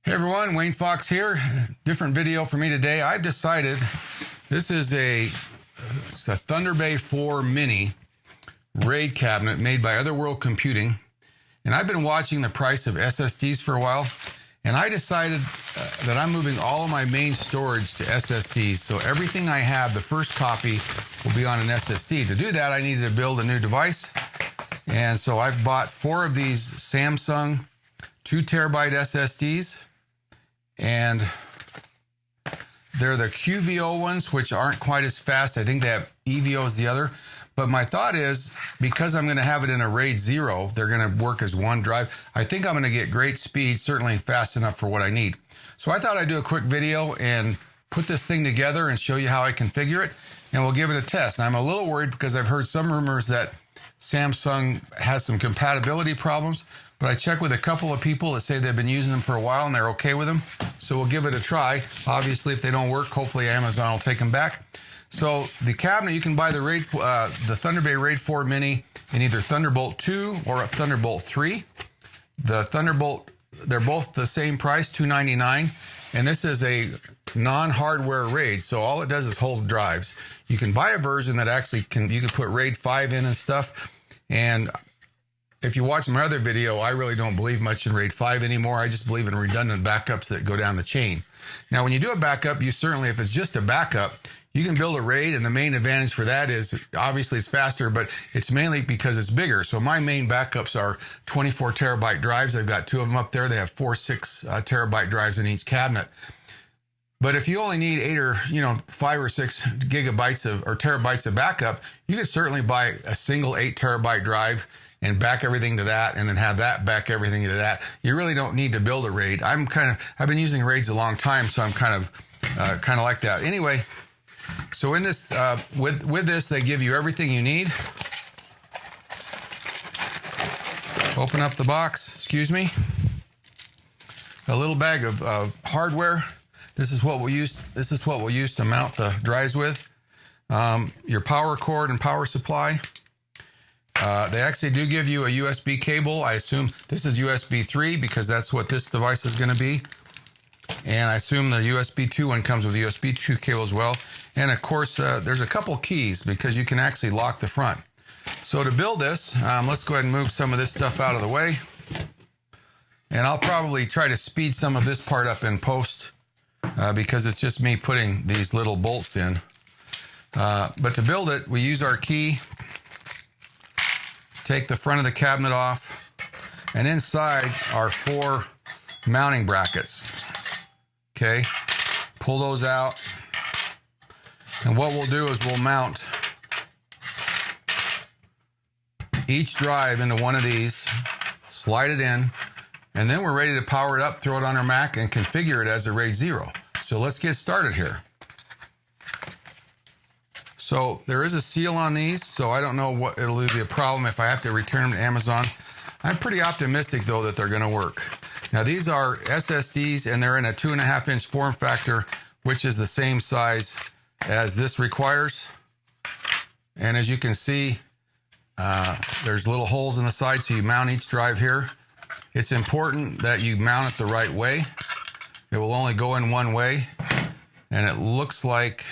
Hey everyone, Wayne Fox here. Different video for me today. I've decided this is a Thunder Bay 4 Mini RAID cabinet made by Otherworld Computing. And I've been watching the price of SSDs for a while. And I decided that I'm moving all of my main storage to SSDs. So everything I have, the first copy, will be on an SSD. To do that, I needed to build a new device. And so I've bought 4 of these Samsung 2 terabyte SSDs. And they're the QVO ones, which aren't quite as fast. I think they have EVO as the other. But my thought is, because I'm going to have it in a RAID 0, they're going to work as one drive. I think I'm going to get great speed, certainly fast enough for what I need. So I thought I'd do a quick video and put this thing together and show you how I configure it. And we'll give it a test. And I'm a little worried because I've heard some rumors that Samsung has some compatibility problems. But I checked with a couple of people that say they've been using them for a while and they're okay with them. So we'll give it a try. Obviously, if they don't work, hopefully Amazon will take them back. So the cabinet, you can buy the Thunder Bay RAID 4 Mini in either Thunderbolt 2 or a Thunderbolt 3. The Thunderbolt, they're both the same price, $299. And this is a non-hardware RAID, so all it does is hold drives. You can buy a version that actually you can put RAID 5 in and stuff. And if you watch my other video, I really don't believe much in RAID 5 anymore. I just believe in redundant backups that go down the chain. Now, when you do a backup, you certainly, if it's just a backup, you can build a RAID, and the main advantage for that is, obviously it's faster, but it's mainly because it's bigger. So my main backups are 24 terabyte drives. I've got 2 of them up there. They have 4 6 terabyte drives in each cabinet. But if you only need 8 or 5 or 6 gigabytes or terabytes of backup, you could certainly buy a single 8 terabyte drive and back everything to that, and then have that back everything to that. You really don't need to build a RAID. I've been using RAIDs a long time, so I'm kind of like that. Anyway, so in this, with this, they give you everything you need. Open up the box. Excuse me. A little bag of hardware. This is what we'll use. This is what we'll use to mount the drives with. Your power cord and power supply. They actually do give you a USB cable. I assume this is USB 3 because that's what this device is going to be. And I assume the USB 2 one comes with USB 2 cable as well. And of course, there's a couple keys because you can actually lock the front. So to build this, let's go ahead and move some of this stuff out of the way. And I'll probably try to speed some of this part up in post because it's just me putting these little bolts in. But to build it, we use our key. Take the front of the cabinet off, and inside are 4 mounting brackets. Okay, pull those out, and what we'll do is we'll mount each drive into one of these, slide it in, and then we're ready to power it up, throw it on our Mac, and configure it as a RAID 0. So let's get started here. So there is a seal on these, so I don't know what it'll be a problem if I have to return them to Amazon. I'm pretty optimistic, though, that they're going to work. Now, these are SSDs, and they're in a 2.5-inch form factor, which is the same size as this requires. And as you can see, there's little holes in the side, so you mount each drive here. It's important that you mount it the right way. It will only go in one way, and it looks like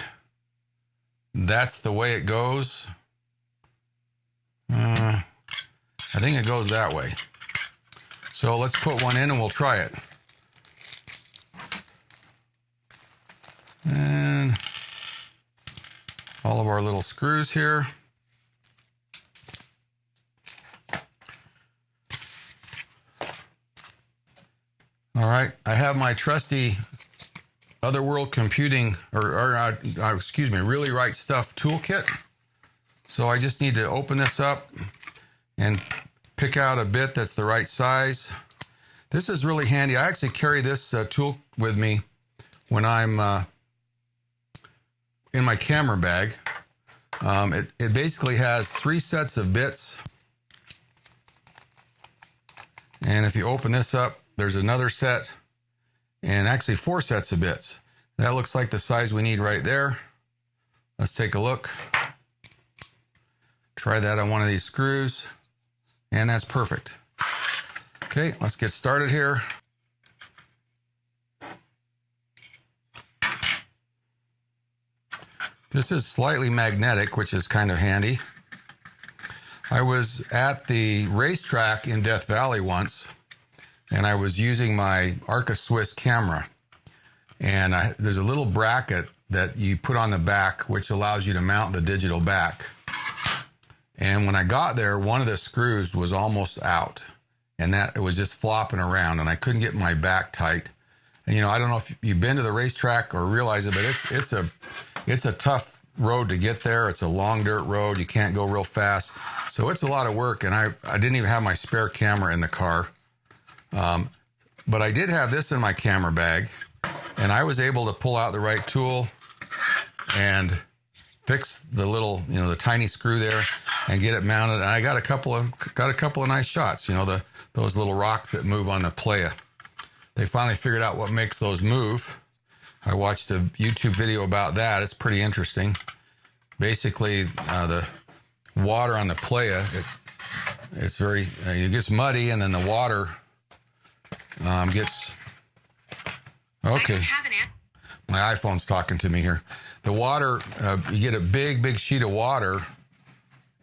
that's the way it goes. I think it goes that way. So let's put one in and we'll try it. And all of our little screws here. All right, I have my trusty Otherworld Computing, Really Right Stuff toolkit. So I just need to open this up and pick out a bit that's the right size. This is really handy. I actually carry this tool with me when I'm in my camera bag. It basically has 3 sets of bits. And if you open this up, there's another set, and actually 4 sets of bits. That looks like the size we need right there. Let's take a look. Try that on one of these screws, and that's perfect. Okay, let's get started here. This is slightly magnetic, which is kind of handy. I was at the racetrack in Death Valley once, and I was using my Arca Swiss camera. And there's a little bracket that you put on the back, which allows you to mount the digital back. And when I got there, one of the screws was almost out, and that it was just flopping around, and I couldn't get my back tight. And, I don't know if you've been to the racetrack or realize it, but it's a tough road to get there. It's a long dirt road. You can't go real fast. So it's a lot of work, and I didn't even have my spare camera in the car. But I did have this in my camera bag, and I was able to pull out the right tool and fix the little, the tiny screw there and get it mounted. And I got a couple of nice shots, those little rocks that move on the playa. They finally figured out what makes those move. I watched a YouTube video about that. It's pretty interesting. Basically, the water on the playa, it's very, it gets muddy, and then the water gets, okay. My iPhone's talking to me here. The water, you get a big sheet of water,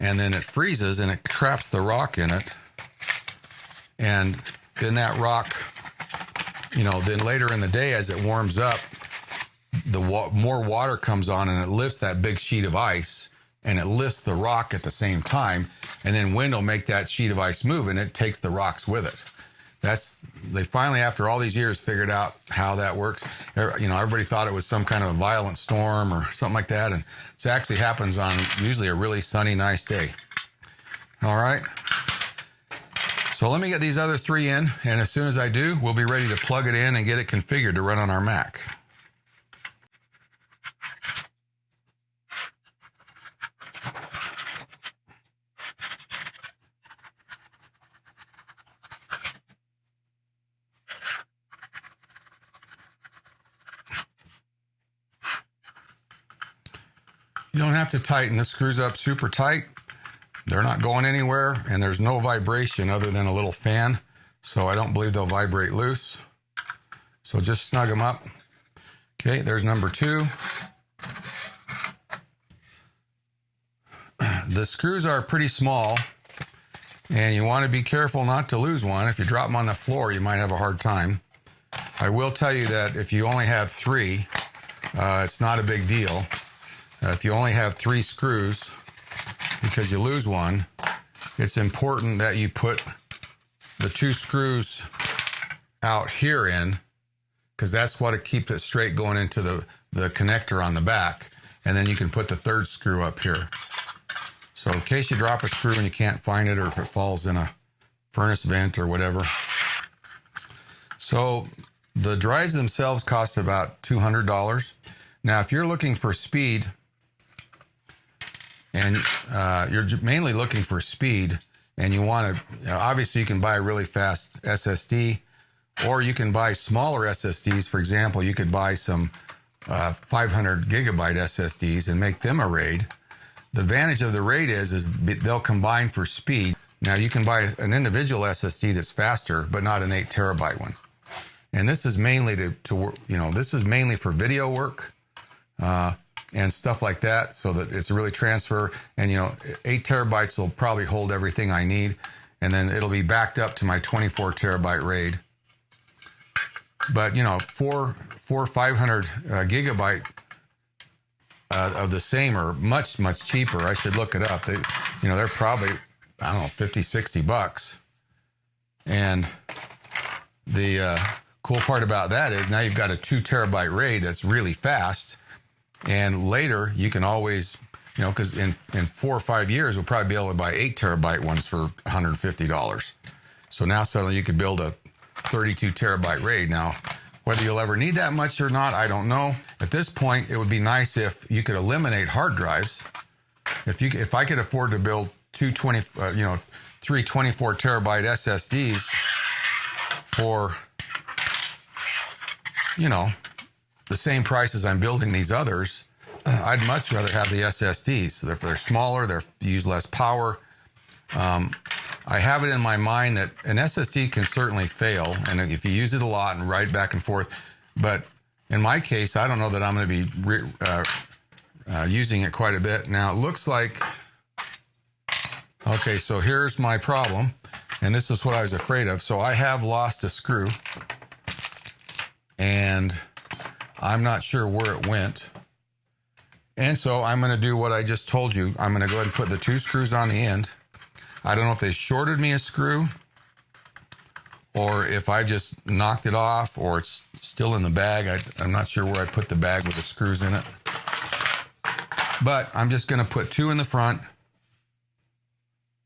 and then it freezes, and it traps the rock in it. And then that rock, then later in the day as it warms up, more water comes on, and it lifts that big sheet of ice, and it lifts the rock at the same time, and then wind will make that sheet of ice move, and it takes the rocks with it. They finally, after all these years, figured out how that works. Everybody thought it was some kind of a violent storm or something like that, and it actually happens on usually a really sunny, nice day. All right. So let me get these other three in, and as soon as I do, we'll be ready to plug it in and get it configured to run on our Mac. You don't have to tighten. This screws up super tight. They're not going anywhere, and there's no vibration other than a little fan, so I don't believe they'll vibrate loose. So just snug them up. Okay, there's number 2. The screws are pretty small, and you want to be careful not to lose one. If you drop them on the floor, you might have a hard time. I will tell you that if you only have 3, it's not a big deal. If you only have 3 screws, because you lose one, it's important that you put the 2 screws out here in, because that's what keeps it straight going into the connector on the back. And then you can put the 3rd screw up here. So in case you drop a screw and you can't find it, or if it falls in a furnace vent or whatever. So the drives themselves cost about $200. Now, if you're looking for speed, and you're mainly looking for speed, and you want to, obviously you can buy a really fast SSD, or you can buy smaller SSDs. For example, you could buy some 500 gigabyte SSDs and make them a RAID. The advantage of the RAID is they'll combine for speed. Now you can buy an individual SSD that's faster, but not an 8 terabyte one. And this is mainly this is mainly for video work. And stuff like that, so that it's really transfer. And 8 terabytes will probably hold everything I need, and then it'll be backed up to my 24 terabyte RAID. But 500 gigabyte of the same are much cheaper. I should look it up. They're probably, I don't know, $50-$60. And the cool part about that is now you've got a 2 terabyte RAID that's really fast. And later, you can always, because in 4 or 5 years, we'll probably be able to buy 8 terabyte ones for $150. So now suddenly you could build a 32 terabyte RAID. Now, whether you'll ever need that much or not, I don't know. At this point, it would be nice if you could eliminate hard drives. If I could afford to build 3 24 terabyte SSDs for, the same price as I'm building these others, I'd much rather have the SSDs. So they're smaller, they use less power. I have it in my mind that an SSD can certainly fail, and if you use it a lot and write back and forth, but in my case, I don't know that I'm going to be using it quite a bit. Now it looks like, okay, so here's my problem, and this is what I was afraid of. So I have lost a screw, and I'm not sure where it went. And so I'm going to do what I just told you. I'm going to go ahead and put the 2 screws on the end. I don't know if they shorted me a screw, or if I just knocked it off, or it's still in the bag. I'm not sure where I put the bag with the screws in it. But I'm just going to put 2 in the front,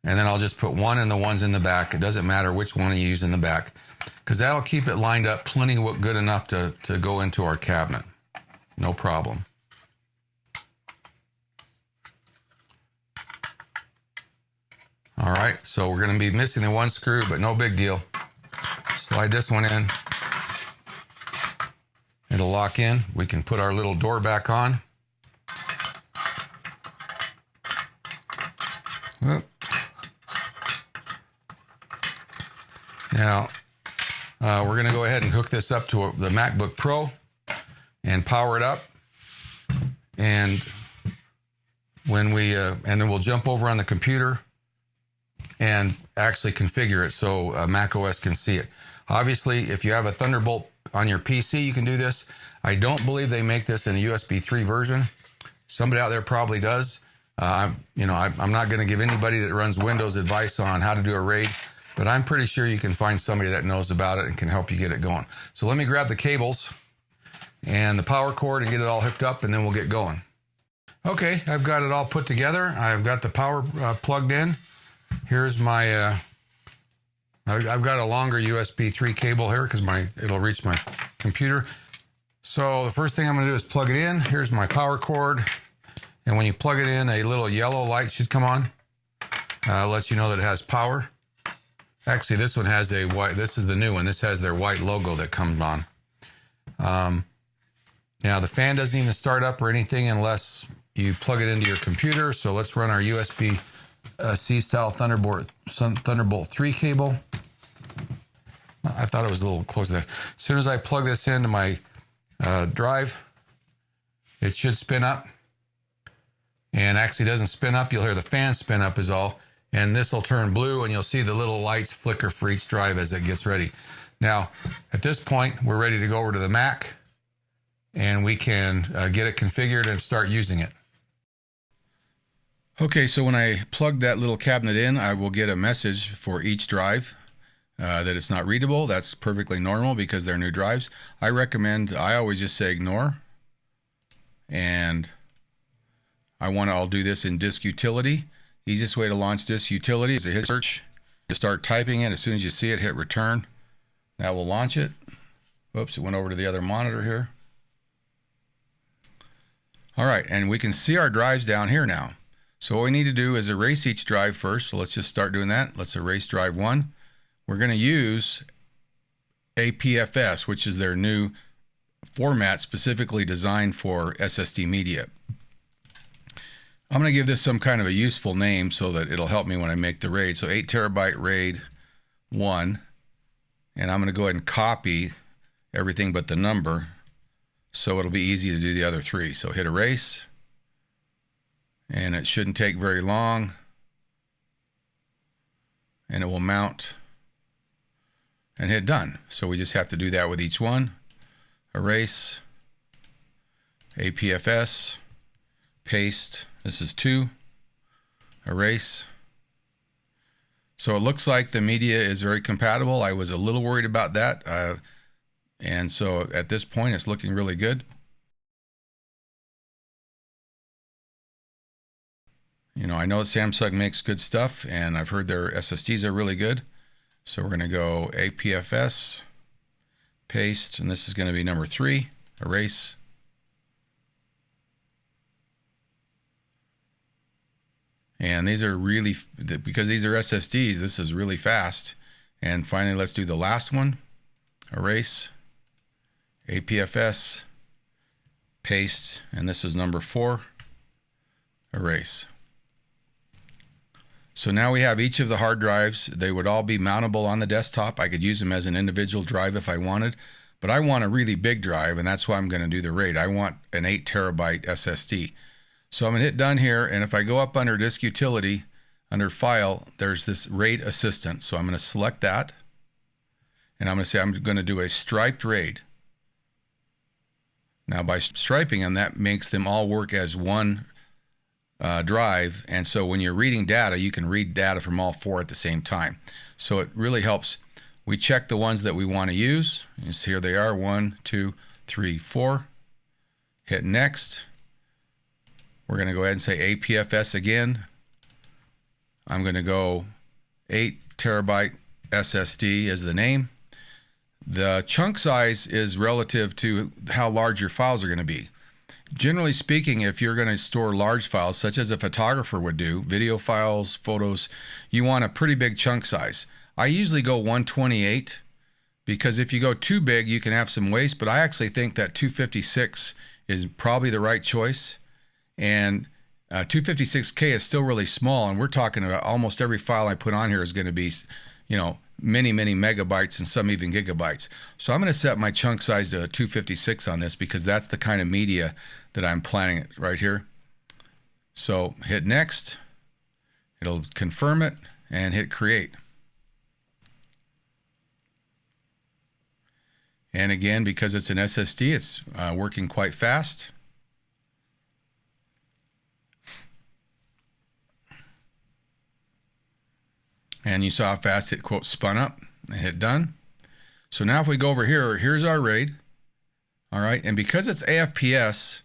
and then I'll just put 1 in the ones in the back. It doesn't matter which one you use in the back, because that'll keep it lined up plenty good enough to go into our cabinet. No problem. All right, so we're going to be missing the 1 screw, but no big deal. Slide this one in. It'll lock in. We can put our little door back on. Whoop. Now, we're going to go ahead and hook this up to the MacBook Pro and power it up. And when we, and then we'll jump over on the computer and actually configure it so macOS can see it. Obviously, if you have a Thunderbolt on your PC, you can do this. I don't believe they make this in a USB 3 version. Somebody out there probably does. I'm not going to give anybody that runs Windows advice on how to do a RAID, but I'm pretty sure you can find somebody that knows about it and can help you get it going. So let me grab the cables and the power cord and get it all hooked up, and then we'll get going. Okay, I've got it all put together. I've got the power plugged in. Here's my, I've got a longer USB 3 cable here because it'll reach my computer. So the first thing I'm going to do is plug it in. Here's my power cord. And when you plug it in, a little yellow light should come on. Lets you know that it has power. Actually, this one has a white, this is the new one. This has their white logo that comes on. Now the fan doesn't even start up or anything unless you plug it into your computer. So let's run our USB C-style Thunderbolt 3 cable. I thought it was a little close there. As soon as I plug this into my drive, it should spin up. And actually doesn't spin up. You'll hear the fan spin up is all. And this will turn blue, and you'll see the little lights flicker for each drive as it gets ready. Now, at this point, we're ready to go over to the Mac, and we can get it configured and start using it. Okay, so when I plug that little cabinet in, I will get a message for each drive that it's not readable. That's perfectly normal because they're new drives. I always just say ignore. And I'll do this in Disk Utility. Easiest way to launch Disk Utility is to hit search. You start typing it. As soon as you see it, hit return. That will launch it. Oops, it went over to the other monitor here. All right, and we can see our drives down here now. So what we need to do is erase each drive first. So let's just start doing that. Let's erase drive 1. We're going to use APFS, which is their new format specifically designed for SSD media. I'm going to give this some kind of a useful name so that it'll help me when I make the RAID. So 8 terabyte RAID 1. And I'm going to go ahead and copy everything but the number so it'll be easy to do the other 3. So hit erase. And it shouldn't take very long. And it will mount. And hit done. So we just have to do that with each one. Erase. APFS. Paste. This is 2. Erase. So it looks like the media is very compatible. I was a little worried about that. And so at this point, it's looking really good. You know, I know Samsung makes good stuff, and I've heard their SSDs are really good. So we're going to go APFS, paste, and this is going to be number 3, erase. And these are really, because these are SSDs, this is really fast. And finally, let's do the last one, erase, APFS, paste, and this is number 4, erase. So now we have each of the hard drives. They would all be mountable on the desktop. I could use them as an individual drive if I wanted, but I want a really big drive, and that's why I'm going to do the RAID. I want an 8 terabyte SSD. So I'm going to hit done here, and if I go up under disk utility, under file, there's this RAID assistant. So I'm going to select that, and I'm going to say I'm going to do a striped RAID. Now by striping them, that makes them all work as one drive, and so when you're reading data, you can read data from all four at the same time. So it really helps. We check the ones that we want to use. Here they are, 1, 2, 3, 4. Hit next. We're going to go ahead and say APFS again. I'm going to go 8 terabyte SSD as the name. The chunk size is relative to how large your files are going to be. Generally speaking, if you're going to store large files, such as a photographer would do, video files, photos, you want a pretty big chunk size. I usually go 128 because if you go too big, you can have some waste, but I actually think that 256 is probably the right choice. And 256K is still really small, and we're talking about almost every file I put on here is going to be, you know, many megabytes and some even gigabytes. So I'm going to set my chunk size to 256 on this because that's the kind of media that I'm planning it right here. So hit next, it'll confirm it, and hit create. And again, because it's an SSD, it's working quite fast. And you saw how fast it, quote, spun up and hit done. So now if we go over here, here's our RAID. All right, and because it's AFPS,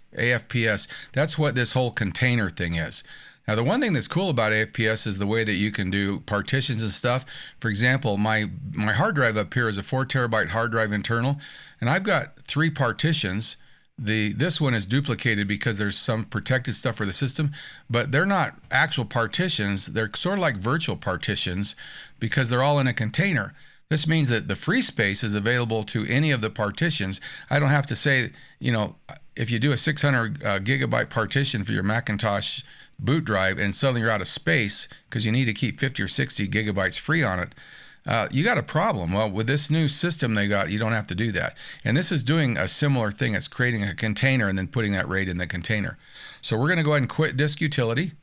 that's what this whole container thing is. Now, the one thing that's cool about AFPS is the way that you can do partitions and stuff. For example, my hard drive up here is a 4 terabyte hard drive internal, and I've got 3 partitions. This one is duplicated because there's some protected stuff for the system, but they're not actual partitions. They're sort of like virtual partitions because they're all in a container. This means that the free space is available to any of the partitions. I don't have to say, you know, if you do a 600 gigabyte partition for your Macintosh boot drive and suddenly you're out of space because you need to keep 50 or 60 gigabytes free on it, you got a problem. Well, with this new system they got, you don't have to do that. And this is doing a similar thing. It's creating a container and then putting that RAID in the container. So we're going to go ahead and quit disk utility.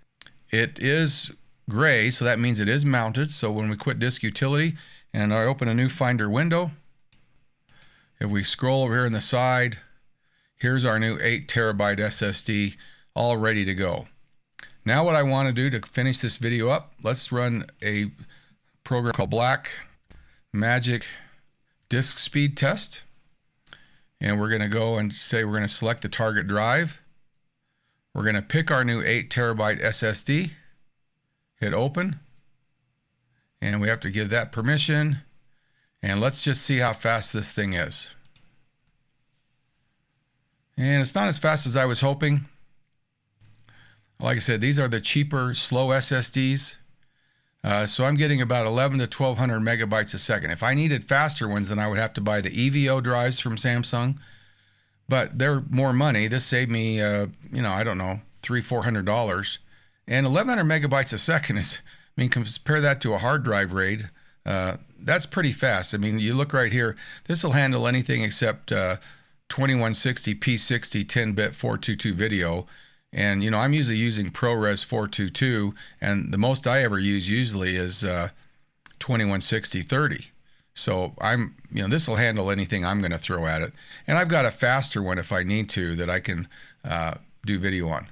It is gray, so that means it is mounted. So when we quit disk utility and I open a new Finder window, if we scroll over here on the side, here's our new 8 terabyte SSD all ready to go. Now what I want to do to finish this video up, let's run a program called Black Magic Disk Speed Test. And we're going to go and say we're going to select the target drive. We're going to pick our new 8 terabyte SSD, hit open, and we have to give that permission. And let's just see how fast this thing is. And it's not as fast as I was hoping. Like I said, these are the cheaper, slow SSDs. So I'm getting about 11 to 1200 megabytes a second. If I needed faster ones, then I would have to buy the EVO drives from Samsung. But they're more money. This saved me, you know, I don't know, $300-400. And 1100 megabytes a second is, I mean, compare that to a hard drive RAID. That's pretty fast. I mean, you look right here, this will handle anything except 2160 P60 10-bit 422 video. And, you know, I'm usually using ProRes 422, and the most I ever use usually is 2160 30. So you know, this will handle anything I'm going to throw at it. And I've got a faster one if I need to that I can do video on.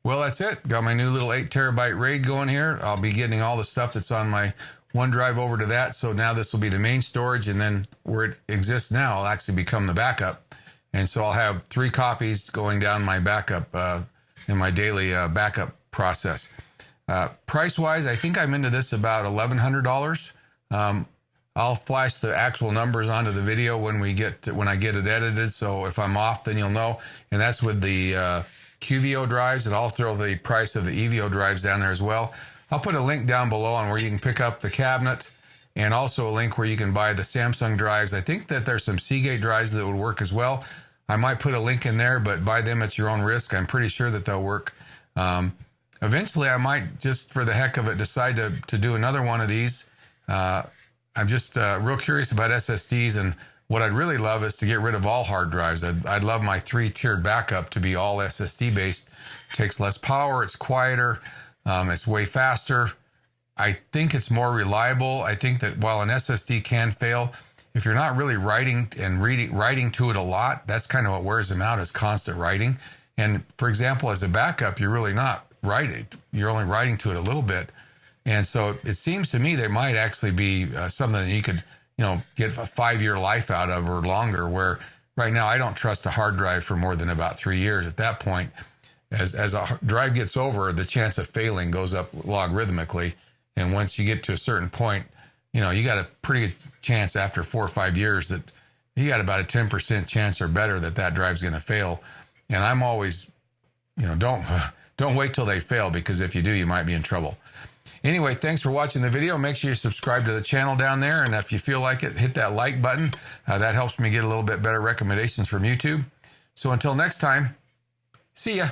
Well, that's it. Got my new little 8 terabyte RAID going here. I'll be getting all the stuff that's on my OneDrive over to that. So now this will be the main storage, and then where it exists now will actually become the backup. And so I'll have 3 copies going down my backup in my daily backup process. Price-wise, I think I'm into this about $1,100. I'll flash the actual numbers onto the video when I get it edited. So if I'm off, then you'll know. And that's with the QVO drives, and I'll throw the price of the EVO drives down there as well. I'll put a link down below on where you can pick up the cabinet, and also a link where you can buy the Samsung drives. I think that there's some Seagate drives that would work as well. I might put a link in there, but buy them at your own risk. I'm pretty sure that they'll work. Eventually, I might, just for the heck of it, decide to do another one of these. I'm just real curious about SSDs, and What I'd really love is to get rid of all hard drives. I'd love my 3-tiered backup to be all SSD based. It takes less power, it's quieter, it's way faster. I think it's more reliable. I think that while an SSD can fail, if you're not really writing and writing to it a lot, that's kind of what wears them out, is constant writing. And for example, as a backup, you're really not writing. You're only writing to it a little bit. And so it seems to me there might actually be something that you could, get a 5-year life out of or longer, where right now I don't trust a hard drive for more than about 3 years. At that point, as a drive gets over, the chance of failing goes up logarithmically. And once you get to a certain point, you got a pretty good chance after 4 or 5 years that you got about a 10% chance or better that drive's going to fail. And I'm always, don't wait till they fail, because if you do, you might be in trouble. Anyway, thanks for watching the video. Make sure you subscribe to the channel down there. And if you feel like it, hit that like button. That helps me get a little bit better recommendations from YouTube. So until next time, see ya.